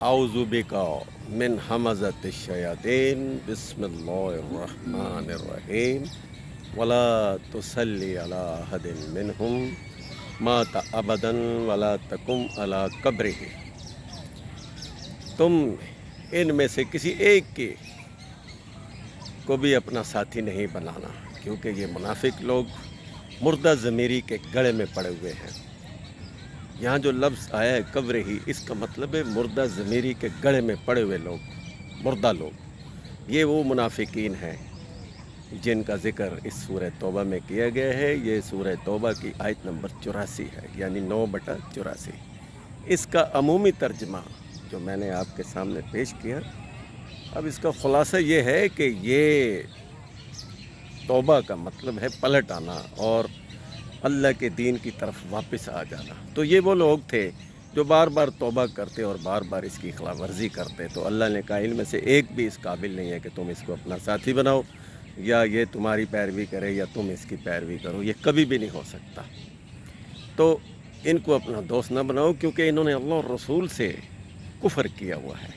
اعوذ بکا من حمزۃ الشیاطین بسم اللہ الرحمن الرحیم ولا تصلی علی احد منہم مات ابدا ولا تقم علی قبرہ۔ تم ان میں سے کسی ایک کی کو بھی اپنا ساتھی نہیں بنانا، کیونکہ یہ منافق لوگ مردہ ضمیری کے گڑھے میں پڑے ہوئے ہیں۔ یہاں جو لفظ آیا ہے قبر ہی، اس کا مطلب ہے مردہ ضمیری کے گڑھے میں پڑے ہوئے لوگ، مردہ لوگ۔ یہ وہ منافقین ہیں جن کا ذکر اس سورہ توبہ میں کیا گیا ہے۔ یہ سورہ توبہ کی آیت نمبر 84 ہے، یعنی 9/84۔ اس کا عمومی ترجمہ جو میں نے آپ کے سامنے پیش کیا، اب اس کا خلاصہ یہ ہے کہ یہ توبہ کا مطلب ہے پلٹ آنا اور اللہ کے دین کی طرف واپس آ جانا۔ تو یہ وہ لوگ تھے جو بار بار توبہ کرتے اور بار بار اس کی خلاف ورزی کرتے، تو اللہ نے کہا ان میں سے ایک بھی اس قابل نہیں ہے کہ تم اس کو اپنا ساتھی بناؤ، یا یہ تمہاری پیروی کرے یا تم اس کی پیروی کرو، یہ کبھی بھی نہیں ہو سکتا۔ تو ان کو اپنا دوست نہ بناؤ، کیونکہ انہوں نے اللہ اور رسول سے کفر کیا ہوا ہے۔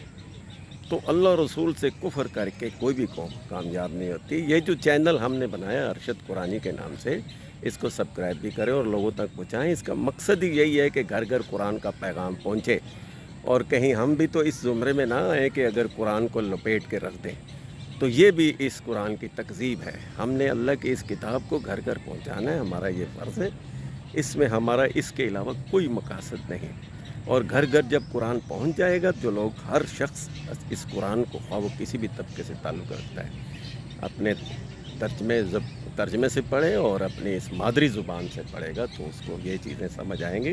تو اللہ اور رسول سے کفر کر کے کوئی بھی قوم کامیاب نہیں ہوتی۔ یہ جو چینل ہم نے بنایا ارشد قرآنی کے نام سے، اس کو سبسکرائب بھی کریں اور لوگوں تک پہنچائیں۔ اس کا مقصد ہی یہی ہے کہ گھر گھر قرآن کا پیغام پہنچے، اور کہیں ہم بھی تو اس زمرے میں نہ آئیں کہ اگر قرآن کو لپیٹ کے رکھ دیں، تو یہ بھی اس قرآن کی تکذیب ہے۔ ہم نے اللہ کی اس کتاب کو گھر گھر پہنچانا ہے، ہمارا یہ فرض ہے۔ اس میں ہمارا اس کے علاوہ کوئی مقاصد نہیں۔ اور گھر گھر جب قرآن پہنچ جائے گا تو لوگ، ہر شخص اس قرآن کو، خواہ وہ کسی بھی طبقے سے تعلق رکھتا ہے، اپنے ترجمے سے پڑھے اور اپنی اس مادری زبان سے پڑھے گا تو اس کو یہ چیزیں سمجھ آئیں گی،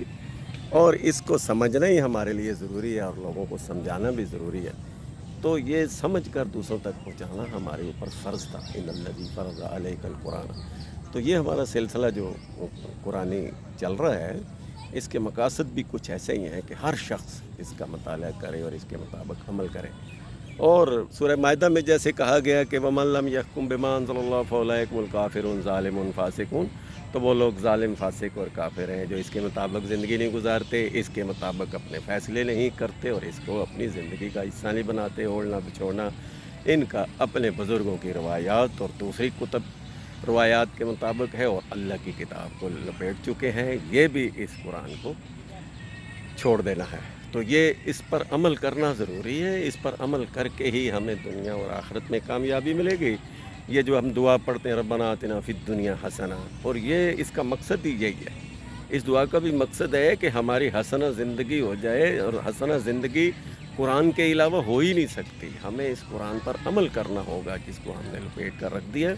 اور اس کو سمجھنا ہی ہمارے لیے ضروری ہے اور لوگوں کو سمجھانا بھی ضروری ہے۔ تو یہ سمجھ کر دوسروں تک پہنچانا ہمارے اوپر فرض تھا، ان الذی فرض علیک القرآن۔ تو یہ ہمارا سلسلہ جو قرآنی چل رہا ہے، اس کے مقاصد بھی کچھ ایسے ہی ہیں کہ ہر شخص اس کا مطالعہ کرے اور اس کے مطابق عمل کرے۔ اور سورہ مائدہ میں جیسے کہا گیا کہ وَمَن لَّمْ يَحْكُم بِمَا أَنزَلَ اللَّهُ فَأُولَٰئِكَ هُمُ الْكَافِرُونَ ظالمون فاسقون، تو وہ لوگ ظالم، فاسق اور کافر ہیں جو اس کے مطابق زندگی نہیں گزارتے، اس کے مطابق اپنے فیصلے نہیں کرتے اور اس کو اپنی زندگی کا حصہ نہیں بناتے۔ اوڑھنا بچھوڑنا ان کا اپنے بزرگوں کی روایات اور دوسری کتب روایات کے مطابق ہے، اور اللہ کی کتاب کو لپیٹ چکے ہیں۔ یہ بھی اس قرآن کو چھوڑ دینا ہے۔ تو یہ اس پر عمل کرنا ضروری ہے۔ اس پر عمل کر کے ہی ہمیں دنیا اور آخرت میں کامیابی ملے گی۔ یہ جو ہم دعا پڑھتے ہیں ربنا آتنا فی الدنیا حسنہ، اور یہ اس کا مقصد ہی یہی ہے۔ اس دعا کا بھی مقصد ہے کہ ہماری حسنہ زندگی ہو جائے، اور حسنہ زندگی قرآن کے علاوہ ہو ہی نہیں سکتی۔ ہمیں اس قرآن پر عمل کرنا ہوگا جس کو ہم نے لپیٹ کر رکھ دیا،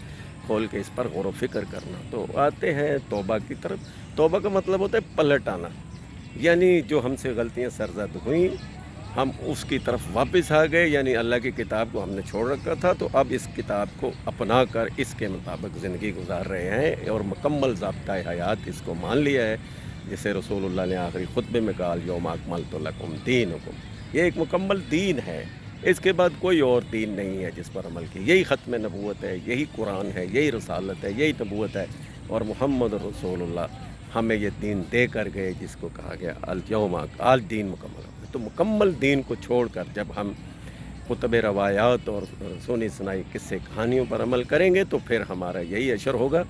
کھول کے اس پر غور و فکر کرنا۔ تو آتے ہیں توبہ کی طرف۔ توبہ کا مطلب ہوتا ہے پلٹ آنا، یعنی جو ہم سے غلطیاں سرزد ہوئیں ہم اس کی طرف واپس آ گئے، یعنی اللہ کی کتاب کو ہم نے چھوڑ رکھا تھا تو اب اس کتاب کو اپنا کر اس کے مطابق زندگی گزار رہے ہیں، اور مکمل ضابطۂ حیات اس کو مان لیا ہے، جسے رسول اللہ نے آخری خطبے میں کہا الیوم اکملت لکم دینکم۔ یہ ایک مکمل دین ہے، اس کے بعد کوئی اور دین نہیں ہے جس پر عمل کی۔ یہی ختم نبوت ہے، یہی قرآن ہے، یہی رسالت ہے، یہی نبوت ہے، اور محمد رسول اللہ ہمیں یہ دین دے کر گئے جس کو کہا گیا الیوم آج دین مکمل ہو گیا۔ تو مکمل دین کو چھوڑ کر جب ہم کتب روایات اور سنی سنائی قصے کہانیوں پر عمل کریں گے تو پھر ہمارا یہی اشر ہوگا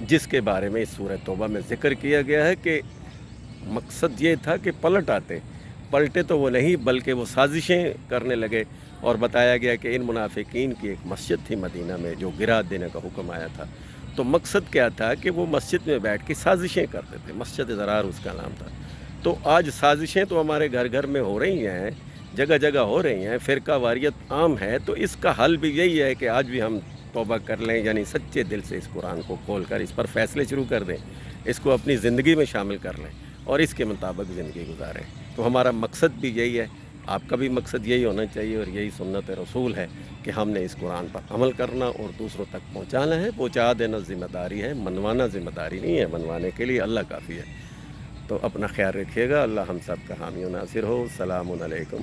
جس کے بارے میں اس سورہ توبہ میں ذکر کیا گیا ہے کہ مقصد یہ تھا کہ پلٹے تو وہ نہیں بلکہ وہ سازشیں کرنے لگے، اور بتایا گیا کہ ان منافقین کی ایک مسجد تھی مدینہ میں جو گرا دینے کا حکم آیا تھا۔ تو مقصد کیا تھا کہ وہ مسجد میں بیٹھ کے سازشیں کرتے تھے، مسجد ضرار اس کا نام تھا۔ تو آج سازشیں تو ہمارے گھر گھر میں ہو رہی ہیں، جگہ جگہ ہو رہی ہیں، فرقہ واریت عام ہے، تو اس کا حل بھی یہی ہے کہ آج بھی ہم توبہ کر لیں، یعنی سچے دل سے اس قرآن کو کھول کر اس پر فیصلے شروع کر دیں، اس کو اپنی زندگی میں شامل کر لیں اور اس کے مطابق زندگی گزاریں۔ تو ہمارا مقصد بھی یہی ہے، آپ کا بھی مقصد یہی ہونا چاہیے، اور یہی سنت رسول ہے کہ ہم نے اس قرآن پر عمل کرنا اور دوسروں تک پہنچانا ہے۔ پہنچا دینا ذمہ داری ہے، منوانا ذمہ داری نہیں ہے۔ منوانے کے لیے اللہ کافی ہے۔ تو اپنا خیال رکھیے گا، اللہ ہم سب کا حامی و ناصر ہو۔ السلام علیکم۔